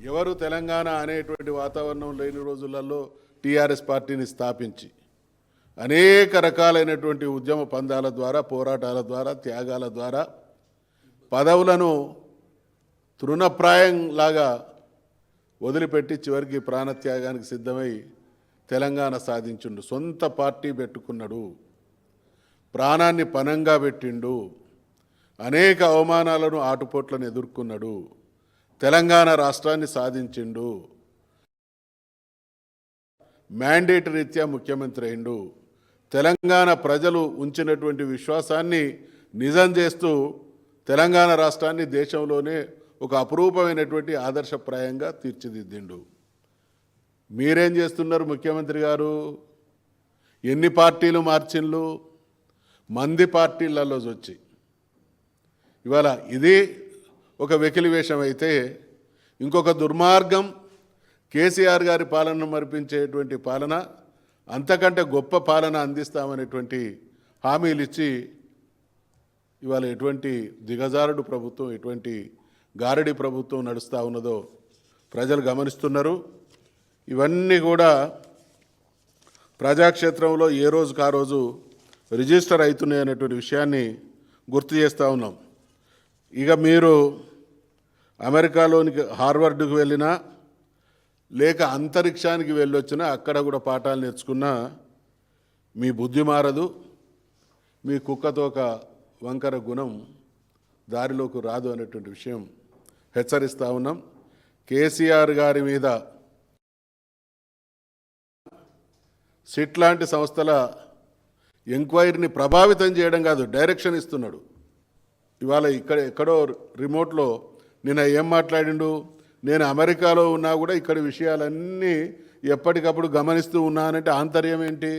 ఎవరు తెలంగాణ అనేటువంటి వాతావరణం లేని రోజులలో టీఆర్ఎస్ పార్టీని స్థాపించి అనేక రకాలైనటువంటి ఉద్యమ పందాల ద్వారా, పోరాటాల ద్వారా, త్యాగాల ద్వారా పదవులను తృణప్రాయంలాగా వదిలిపెట్టి చివరికి ప్రాణత్యాగానికి సిద్ధమై తెలంగాణ సాధించుండు. సొంత పార్టీ పెట్టుకున్నాడు, ప్రాణాన్ని పణంగా పెట్టిండు, అనేక అవమానాలను ఆటుపోట్లను ఎదుర్కొన్నాడు, తెలంగాణ రాష్ట్రాన్ని సాధించిండు, మ్యాండేట్ రీత్యా ముఖ్యమంత్రి అయిండు, తెలంగాణ ప్రజలు ఉంచినటువంటి విశ్వాసాన్ని నిజం చేస్తూ తెలంగాణ రాష్ట్రాన్ని దేశంలోనే ఒక అపురూపమైనటువంటి ఆదర్శప్రాయంగా తీర్చిదిద్దిండు. మీరేం చేస్తున్నారు ముఖ్యమంత్రి గారు? ఎన్ని పార్టీలు మార్చిండ్లు? మంది పార్టీలలో వచ్చి ఇవాళ ఇది ఒక వెకిలి వేషం అయితే, ఇంకొక దుర్మార్గం కేసీఆర్ గారి పాలనను మరిపించేటువంటి పాలన, అంతకంటే గొప్ప పాలన అందిస్తామనేటువంటి హామీలు ఇచ్చి ఇవాళ ఎటువంటి దిగజారుడు ప్రభుత్వం, ఎటువంటి గారడి ప్రభుత్వం నడుస్తూ ఉన్నదో ప్రజలు గమనిస్తున్నారు. ఇవన్నీ కూడా ప్రజాక్షేత్రంలో ఏ రోజుకు ఆ రోజు రిజిస్టర్ అవుతున్నాయి అనేటువంటి విషయాన్ని గుర్తు చేస్తూ ఉన్నాం. ఇక మీరు అమెరికాలోనికి హార్వర్డ్కి వెళ్ళినా లేక అంతరిక్షానికి వెళ్ళొచ్చినా అక్కడ కూడా పాఠాలు నేర్చుకున్నా మీ బుద్ధి మారదు, మీ కుక్కతోక వంకర గుణం దారిలోకి రాదు అనేటువంటి విషయం హెచ్చరిస్తూ ఉన్నాం. కేసీఆర్ గారి మీద సిట్ లాంటి సంస్థల ఎంక్వైరీని ప్రభావితం చేయడం కాదు, డైరెక్షన్ ఇస్తున్నాడు. ఇవాళ ఎక్కడో రిమోట్లో నిన్న ఏం మాట్లాడిండు? నేను అమెరికాలో ఉన్నా కూడా ఇక్కడ విషయాలన్నీ ఎప్పటికప్పుడు గమనిస్తూ ఉన్నానంటే ఆంతర్యం ఏంటి?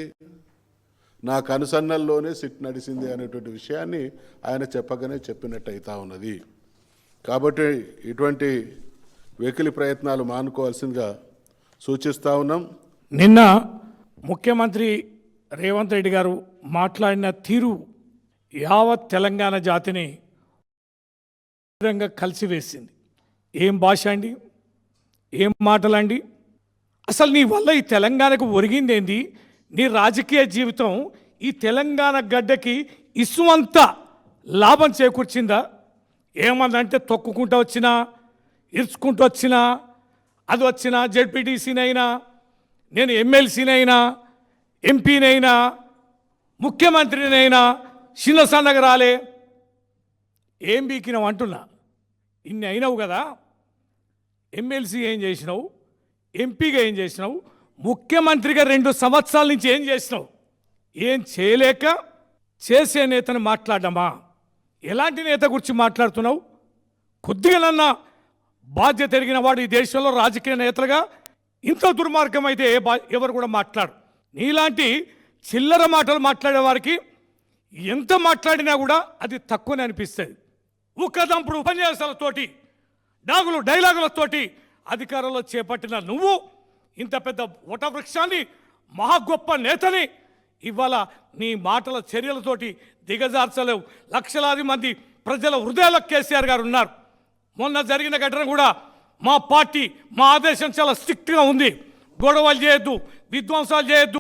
నా కనుసన్నల్లోనే సిట్ నడిచింది అనేటువంటి విషయాన్ని ఆయన చెప్పగానే చెప్పినట్టు అవుతా ఉన్నది. కాబట్టి ఇటువంటి వెకిలి ప్రయత్నాలు మానుకోవాల్సిందిగా సూచిస్తూ ఉన్నాం. నిన్న ముఖ్యమంత్రి రేవంత్ రెడ్డి గారు మాట్లాడిన తీరు యావత్ తెలంగాణ జాతిని కలిసివేసింది. ఏం భాష అండి, ఏం మాటలండి? అసలు నీ వల్ల ఈ తెలంగాణకు ఒరిగిందేంది? నీ రాజకీయ జీవితం ఈ తెలంగాణ గడ్డకి ఇసుమంత లాభం చేకూర్చిందా? ఏమన్నంటే తొక్కుకుంటూ వచ్చినా, ఇరుచుకుంటూ వచ్చినా, అది వచ్చినా, జెడ్పీటీసీనైనా, నేను ఎమ్మెల్సీనైనా, ఎంపీనైనా, ముఖ్యమంత్రినైనా చిన్న సన్నగా రాలే, ఏం బీకినావు అంటున్నా. ఇన్ని అయినావు కదా, ఎమ్మెల్సీ ఏం చేసినావు, ఎంపీగా ఏం చేసినావు, ముఖ్యమంత్రిగా 2 సంవత్సరాల నుంచి ఏం చేసినావు? ఏం చేయలేక చేసే నేతను మాట్లాడమా? ఎలాంటి నేత గురించి మాట్లాడుతున్నావు? కొద్దిగానన్నా బాధ్యత ఎరిగిన వాడు ఈ దేశంలో రాజకీయ నేతలుగా ఇంత దుర్మార్గం అయితే ఎవరు కూడా మాట్లాడు. నీలాంటి చిల్లర మాటలు మాట్లాడే వారికి ఎంత మాట్లాడినా కూడా అది తక్కువనే అనిపిస్తుంది. ఉక్కదంపుడు ఉపన్యాసాలతోటి, డైలాగులతోటి అధికారంలో చేపట్టిన నువ్వు ఇంత పెద్ద వటవృక్షాన్ని, మహా గొప్ప నేతని ఇవాళ నీ మాటల చర్యలతోటి దిగజార్చలేవు. లక్షలాది మంది ప్రజల హృదయాల కేసీఆర్ గారు ఉన్నారు. మొన్న జరిగిన ఘటన కూడా మా పార్టీ, మా ఆదేశం చాలా స్ట్రిక్ట్గా ఉంది. గొడవలు చేయొద్దు, విధ్వంసాలు చేయొద్దు,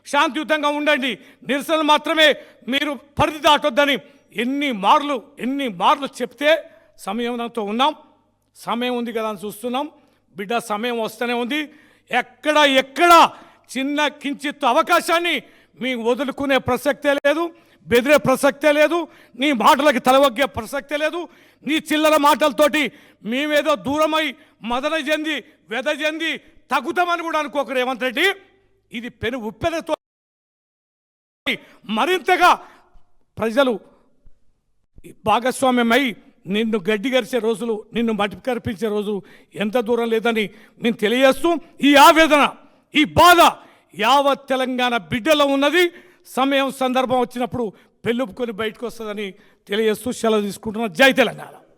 శాంతియుతంగా ఉండండి, నిరసనలు మాత్రమే మీరు పరిధి దాటొద్దని ఎన్ని మార్లు చెప్తే సమయంతో ఉన్నాం. సమయం ఉంది కదా అని చూస్తున్నాం. బిడ్డ సమయం వస్తూనే ఉంది. ఎక్కడ చిన్న కించిత్ అవకాశాన్ని మీకు వదులుకునే ప్రసక్తే లేదు, బెదిరే ప్రసక్తే లేదు, నీ మాటలకి తలవగ్గే ప్రసక్తే లేదు. నీ చిల్లర మాటలతోటి మేమేదో దూరమై మదన చెంది వెదజెంది తగ్గుతామని కూడా అనుకోక రేవంత్ రెడ్డి. ఇది ఉప్పెనతో మరింతగా ప్రజలు భాగస్వామ్యమై నిన్ను గడ్డి గరిచే రోజులు, నిన్ను మట్టి కరిపించే రోజు ఎంత దూరం లేదని నేను తెలియజేస్తూ, ఈ ఆవేదన, ఈ బాధ యావత్ తెలంగాణ బిడ్డలో ఉన్నది. సమయం సందర్భం వచ్చినప్పుడు పెళ్ళుపుకొని బయటకు వస్తుందని తెలియజేస్తూ సెలవు తీసుకుంటున్నా. జై తెలంగాణ.